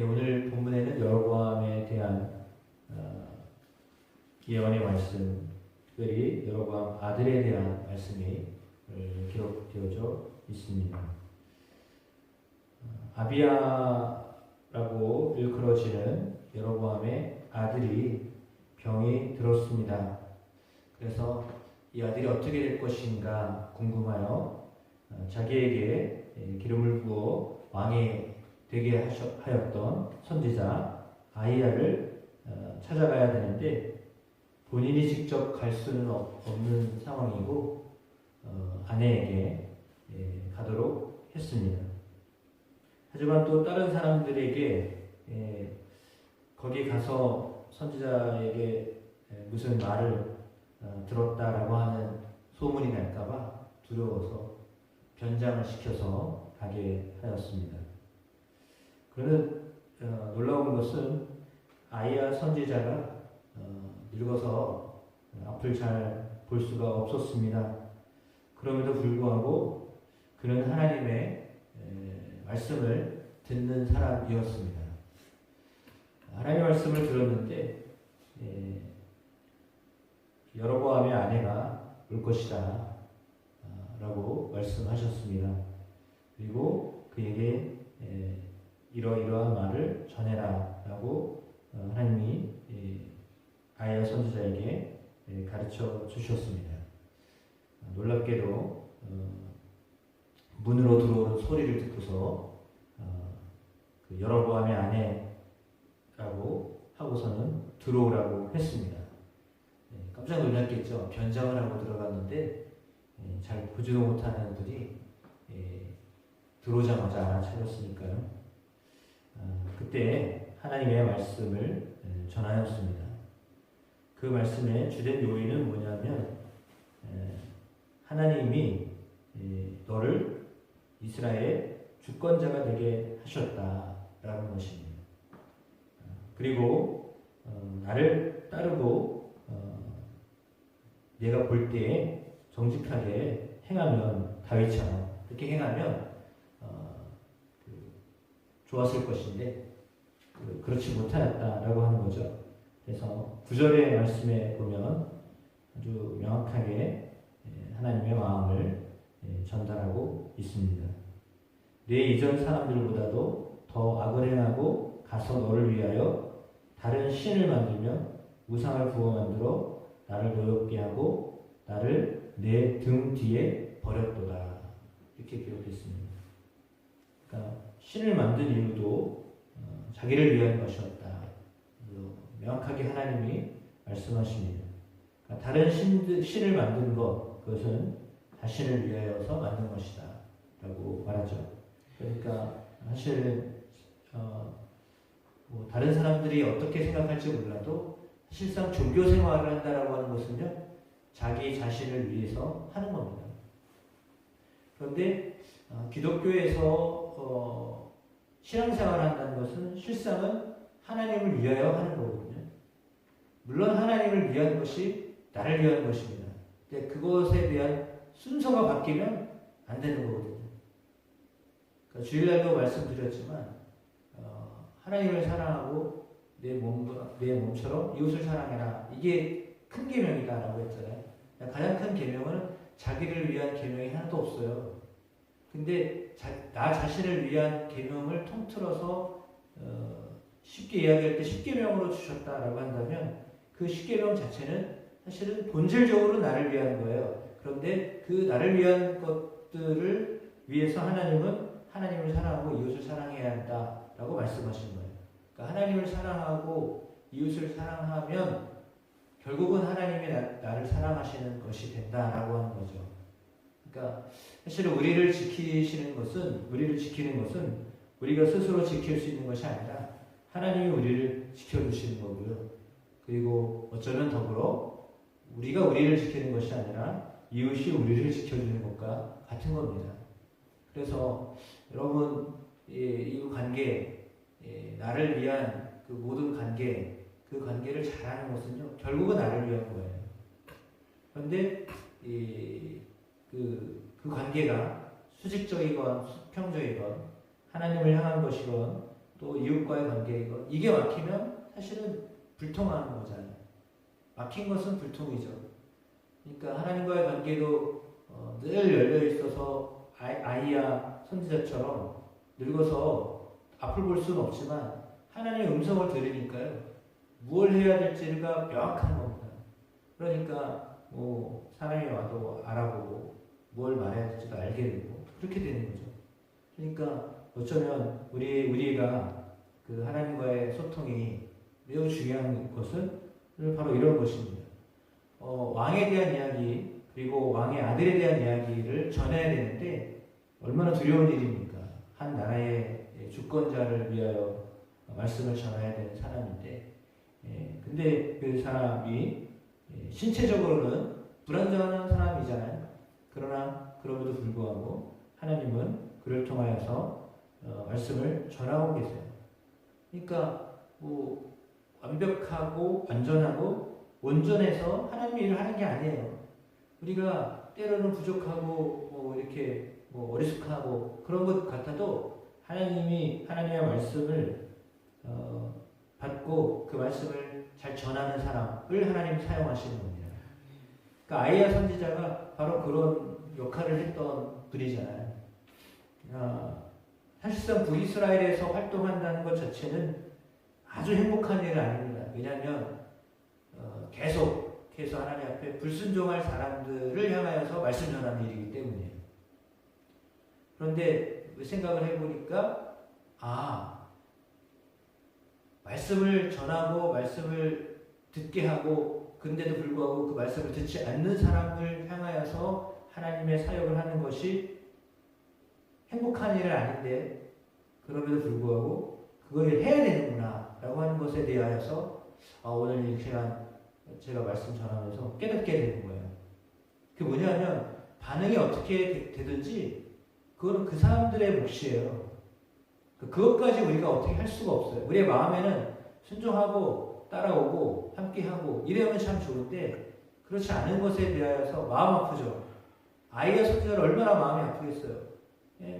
오늘 본문에는 여로보암에 대한 예언의 말씀, 특별히 여로보암 아들에 대한 말씀이 기록되어져 있습니다. 아비야라고 일컬어지는 여로보암의 아들이 병이 들었습니다. 그래서 이 아들이 어떻게 될 것인가 궁금하여 자기에게 기름을 부어 왕이 되게 하였던 선지자 아이야를 찾아가야 되는데 본인이 직접 갈 수는 없는 상황이고 아내에게 가도록 했습니다. 하지만 또 다른 사람들에게 거기 가서 선지자에게 무슨 말을 들었다라고 하는 소문이 날까봐 두려워서 변장을 시켜서 가게 하였습니다. 그런데 놀라운 것은 아이야 선지자가 늙어서 앞을 잘 볼 수가 없었습니다. 그럼에도 불구하고 그는 하나님의 말씀을 듣는 사람이었습니다. 하나님의 말씀을 들었는데 여로보암의 아내가 올 것이다 라고 말씀하셨습니다. 그리고 그에게 이러이러한 말을 전해라 라고 하나님이 아이야 선지자에게 가르쳐 주셨습니다. 놀랍게도 문으로 들어오는 소리를 듣고서 그 여로보암의 아내라고 하고서는 들어오라고 했습니다. 깜짝 놀랐겠죠. 변장을 하고 들어갔는데 잘 보지도 못하는 분이 들어오자마자 알아차렸으니까요. 그때 하나님의 말씀을 전하였습니다. 그 말씀의 주된 요인은 뭐냐면 하나님이 너를 이스라엘의 주권자가 되게 하셨다라는 것입니다. 그리고 나를 따르고 내가 볼 때에 정직하게 행하면 다윗처럼 그렇게 행하면 좋았을 것인데 그렇지 못하였다라고 하는 거죠. 그래서 9절의 말씀에 보면 아주 명확하게 하나님의 마음을 전달하고 있습니다. 내 이전 사람들보다도 더 악을 행하고 가서 너를 위하여 다른 신을 만들며 우상을 부어 만들어 나를 노엽게 하고 나를 내 등 뒤에 버렸도다. 이렇게 기록했습니다. 그러니까 신을 만든 이유도 자기를 위한 것이었다. 명확하게 하나님이 말씀하십니다. 그러니까 다른 신을 만든 것, 그것은 자신을 위하여서 만든 것이다 라고 말하죠. 그러니까 사실 다른 사람들이 어떻게 생각할지 몰라도 실상 종교 생활을 한다라고 하는 것은요, 자기 자신을 위해서 하는 겁니다. 그런데 기독교에서 신앙생활을 한다는 것은 실상은 하나님을 위하여 하는 거거든요. 물론 하나님을 위한 것이 나를 위한 것입니다. 근데 그것에 대한 순서가 바뀌면 안 되는 거거든요. 그러니까 주일날도 말씀드렸지만 하나님을 사랑하고 내 몸처럼 이웃을 사랑해라. 이게 큰 계명이다라고 했잖아요. 가장 큰 계명은 자기를 위한 계명이 하나도 없어요. 근데 나 자신을 위한 계명을 통틀어서 쉽게 이야기할 때 십계명으로 주셨다라고 한다면 그 십계명 자체는 사실은 본질적으로 나를 위한 거예요. 그런데 그 나를 위한 것들을 위해서 하나님은 하나님을 사랑하고 이웃을 사랑해야 한다라고 말씀하신 거예요. 그러니까 하나님을 사랑하고 이웃을 사랑하면 결국은 하나님이 나를 사랑하시는 것이 된다라고 하는 거죠. 그러니까 사실은 우리를 지키는 것은 우리가 스스로 지킬 수 있는 것이 아니라 하나님이 우리를 지켜주시는 거고요. 그리고 어쩌면 더불어 우리가 우리를 지키는 것이 아니라 이웃이 우리를 지켜주는 것과 같은 겁니다. 그래서 여러분 이 관계, 나를 위한 그 모든 관계, 그 관계를 잘하는 것은요, 결국은 나를 위한 거예요. 그런데 그 관계가 수직적이건 수평적이건 하나님을 향한 것이건 또 이웃과의 관계 이게 막히면 사실은 불통하는 거잖아요. 막힌 것은 불통이죠. 그러니까 하나님과의 관계도 늘 열려 있어서 아이야 선지자처럼 늙어서 앞을 볼 수는 없지만 하나님의 음성을 들으니까요. 무엇을 해야 될지가 명확한 겁니다. 그러니까 뭐 사람이 와도 알아보고 뭘 말해야 될지도 알게 되고 그렇게 되는 거죠. 그러니까 어쩌면 우리가 그 하나님과의 소통이 매우 중요한 것은 바로 이런 것입니다. 왕에 대한 이야기 그리고 왕의 아들에 대한 이야기를 전해야 되는데 얼마나 두려운 일입니까? 한 나라의 주권자를 위하여 말씀을 전해야 되는 사람인데 근데 그 사람이 신체적으로는 불완전한 사람이잖아요. 그러나 그럼에도 불구하고 하나님은 그를 통하여서 말씀을 전하고 계세요. 그러니까 뭐 완벽하고 완전하고 온전해서 하나님 일을 하는 게 아니에요. 우리가 때로는 부족하고 뭐 이렇게 뭐 어리숙하고 그런 것 같아도 하나님이 하나님의 말씀을 받고 그 말씀을 잘 전하는 사람을 하나님 사용하시는 겁니다. 그러니까 아이야 선지자가 바로 그런 역할을 했던 분이잖아요. 사실상 북이스라엘에서 활동한다는 것 자체는 아주 행복한 일은 아닙니다. 왜냐하면 계속해서 하나님 앞에 불순종할 사람들을 향하여서 말씀 전하는 일이기 때문이에요. 그런데 생각을 해보니까 말씀을 전하고 말씀을 듣게 하고 근데도 불구하고 그 말씀을 듣지 않는 사람을 향하여서 하나님의 사역을 하는 것이 행복한 일은 아닌데 그럼에도 불구하고 그걸 해야 되는구나 라고 하는 것에 대하여서 오늘 이 시간 제가 말씀 전하면서 깨닫게 되는 거예요. 그게 뭐냐면 반응이 어떻게 되든지 그거는 그 사람들의 몫이에요. 그것까지 우리가 어떻게 할 수가 없어요. 우리의 마음에는 순종하고 따라오고 함께하고 이러면 참 좋은데 그렇지 않은 것에 대하여서 마음 아프죠. 아이야 선지자를 얼마나 마음이 아프겠어요.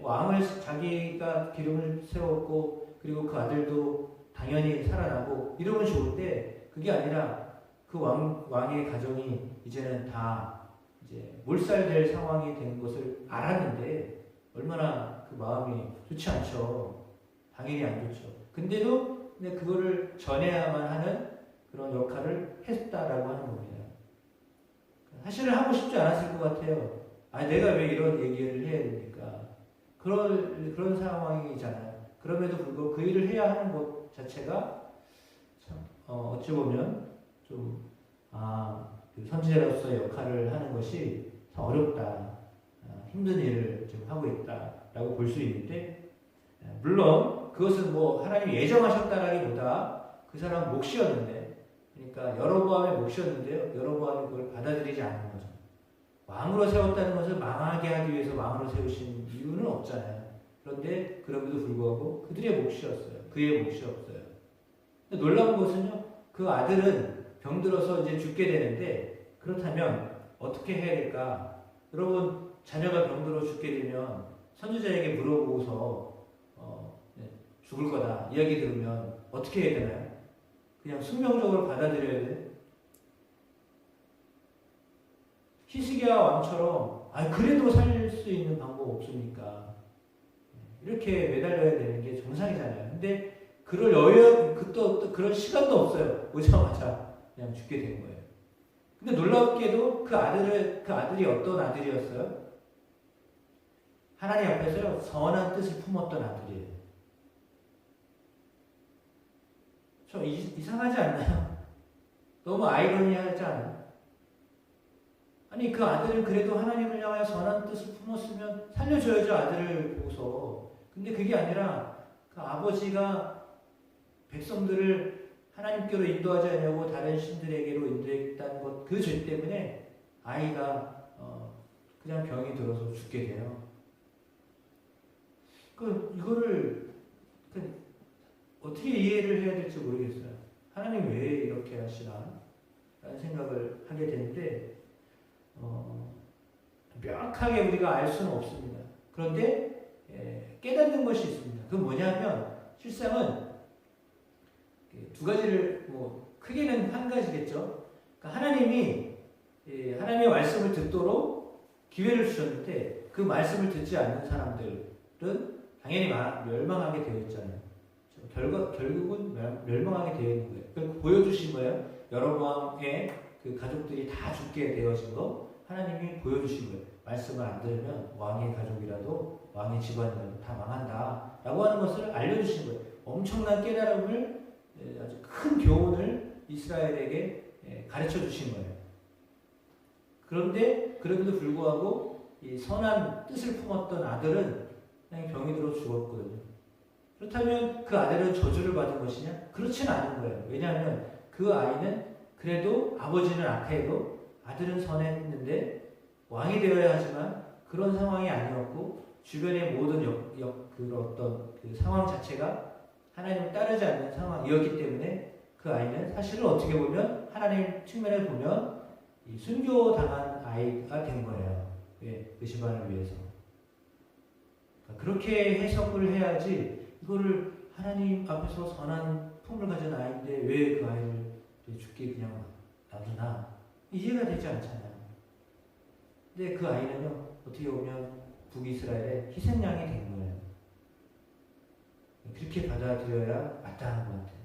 왕을 자기가 기름을 세웠고 그리고 그 아들도 당연히 살아나고 이러면 좋은데 그게 아니라 그 왕의 가정이 이제는 다 이제 몰살될 상황이 된 것을 알았는데 얼마나 그 마음이 좋지 않죠. 당연히 안 좋죠. 근데도 그거를 전해야만 하는 그런 역할을 했다라고 하는 겁니다. 사실은 하고 싶지 않았을 것 같아요. 내가 왜 이런 얘기를 해야 됩니까? 그런 상황이잖아요. 그럼에도 불구하고 그 일을 해야 하는 것 자체가 참 어찌 보면 좀 그 선지자로서의 역할을 하는 것이 더 어렵다, 힘든 일을 지금 하고 있다라고 볼 수 있는데 물론 그것은 뭐 하나님이 예정하셨다라기보다 그 사람 몫이었는데 그러니까 여로보암의 몫이었는데요. 여로보암이 그걸 받아들이지 않는 거죠. 왕으로 세웠다는 것을 망하게 하기 위해서 왕으로 세우신 이유는 없잖아요. 그런데 그럼에도 불구하고 그들의 몫이었어요. 그의 몫이었어요. 근데 놀라운 것은요. 그 아들은 병들어서 이제 죽게 되는데 그렇다면 어떻게 해야 될까? 여러분 자녀가 병들어 죽게 되면 선지자에게 물어보고서 죽을 거다 이야기 들으면 어떻게 해야 되나요? 그냥 숙명적으로 받아들여야 돼. 히스기야 왕처럼 그래도 살릴 수 있는 방법 없습니까? 이렇게 매달려야 되는 게 정상이잖아요. 근데 그럴 여유, 또 그런 시간도 없어요. 오자마자 그냥 죽게 된 거예요. 근데 놀랍게도 그 아들이 어떤 아들이었어요? 하나님 앞에서요 선한 뜻을 품었던 아들이에요. 좀 이상하지 않나요? 너무 아이러니하지 않아요? 아니 그 아들은 그래도 하나님을 향하여 선한 뜻을 품었으면 살려줘야죠. 아들을 보고서. 근데 그게 아니라 그 아버지가 백성들을 하나님께로 인도하지 않냐고 다른 신들에게로 인도했다는 것 그 죄 때문에 아이가 그냥 병이 들어서 죽게 돼요. 이거를 어떻게 이해를 해야 될지 모르겠어요. 하나님 왜 이렇게 하시나 라는 생각을 하게 되는데 명확하게 우리가 알 수는 없습니다. 그런데 깨닫는 것이 있습니다. 그건 뭐냐면 실상은 두 가지를 뭐 크게는 한 가지겠죠. 그러니까 하나님의 말씀을 듣도록 기회를 주셨는데 그 말씀을 듣지 않는 사람들은 당연히 멸망하게 되어 있잖아요. 결국은 멸망하게 되어 있는 거예요. 그걸 보여주신 거예요. 여로보암의 그 가족들이 다 죽게 되어진 거 하나님이 보여주신 거예요. 말씀을 안 들으면 왕의 가족이라도 왕의 집안이라도 다 망한다 라고 하는 것을 알려주신 거예요. 엄청난 깨달음을 아주 큰 교훈을 이스라엘에게 가르쳐 주신 거예요. 그런데 그럼에도 불구하고 이 선한 뜻을 품었던 아들은 그냥 병이 들어 죽었거든요. 그렇다면 그 아들은 저주를 받은 것이냐? 그렇지는 않은 거예요. 왜냐하면 그 아이는 그래도 아버지는 악해도 아들은 선했는데 왕이 되어야 하지만 그런 상황이 아니었고 주변의 모든 그 어떤 그 상황 자체가 하나님을 따르지 않는 상황이었기 때문에 그 아이는 사실은 어떻게 보면 하나님 측면에 보면 순교당한 아이가 된 거예요. 예, 그 집안을 위해서. 그러니까 그렇게 해석을 해야지 이거를 하나님 앞에서 선한 품을 가진 아이인데 왜 그 아이를 죽게 그냥 놔두나 이해가 되지 않잖아요. 근데 그 아이는요 어떻게 보면 북이스라엘의 희생양이 된 거예요. 그렇게 받아들여야 마땅한 것 같아요.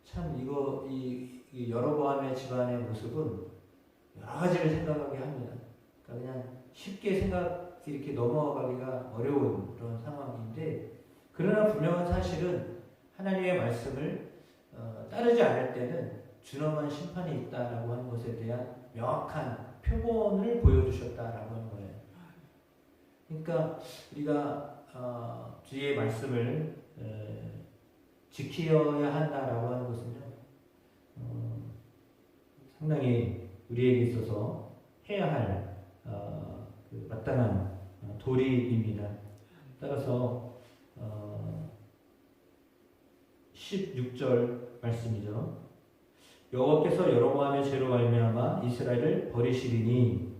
참 이 여로보암의 집안의 모습은 여러 가지를 생각하게 합니다. 그러니까 그냥 쉽게 이렇게 넘어가기가 어려운 그런 상황인데 그러나 분명한 사실은 하나님의 말씀을 따르지 않을 때는 준엄한 심판이 있다라고 하는 것에 대한 명확한 표본을 보여주셨다라고 하는 거예요. 그러니까 우리가 주의 말씀을 지켜야 한다라고 하는 것은요 상당히 우리에게 있어서 해야 할 그 마땅한 도리입니다. 따라서 16절 말씀이죠. 여호와께서 여로보암의 죄로 말미암아 이스라엘을 버리시리니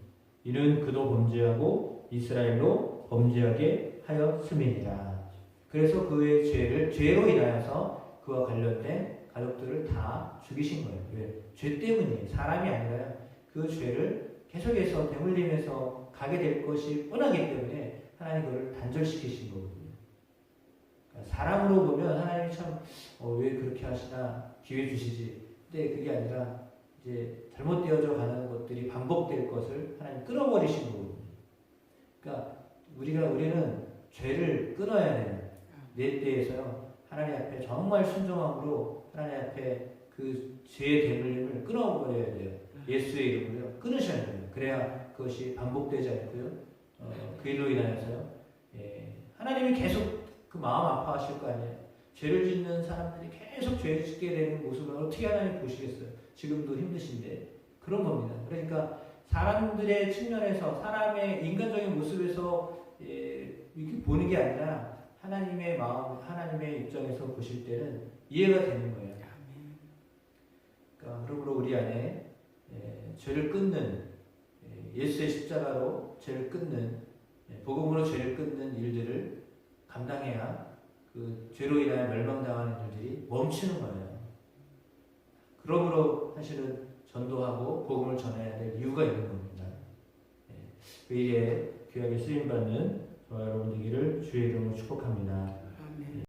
이는 그도 범죄하고 이스라엘로 범죄하게 하였음이니라. 그래서 그의 죄로 인하여서 그와 관련된 가족들을 다 죽이신 거예요. 왜? 죄 때문이에요. 사람이 아니라 그 죄를 계속해서 되물림해서 가게 될 것이 뻔하기 때문에 하나님 그를 단절시키신 거거든요. 그러니까 사람으로 보면 하나님이 참 왜 그렇게 하시나 기회 주시지. 근데 그게 아니라 이제 잘못되어져 가는 것들이 반복될 것을 하나님 끊어버리신 거거든요. 그러니까 우리는 죄를 끊어야 돼요. 내 때에서요 하나님 앞에 정말 순종함으로 하나님 앞에 그 죄의 대물림을 끊어버려야 돼요. 예수의 이름으로요 끊으셔야 돼요. 그래야 그것이 반복되지 않고요. 그 일로 인하여서요. 하나님이 계속 그 마음 아파하실 거 아니에요. 죄를 짓는 사람들이 계속 죄를 짓게 되는 모습을 어떻게 하나님 보시겠어요. 지금도 힘드신데 그런 겁니다. 그러니까 사람들의 측면에서 사람의 인간적인 모습에서 이렇게 보는 게 아니라 하나님의 마음, 하나님의 입장에서 보실 때는 이해가 되는 거예요. 그러니까 그러므로 우리 안에 죄를 끊는 예수의 십자가로 죄를 끊는 복음으로 죄를 끊는 일들을 감당해야 그 죄로 인하여 멸망당하는 일들이 멈추는 거예요. 그러므로 사실은 전도하고 복음을 전해야 될 이유가 있는 겁니다. 의리에 귀하게 쓰임받는 저와 여러분 되기를 주의 이름으로 축복합니다.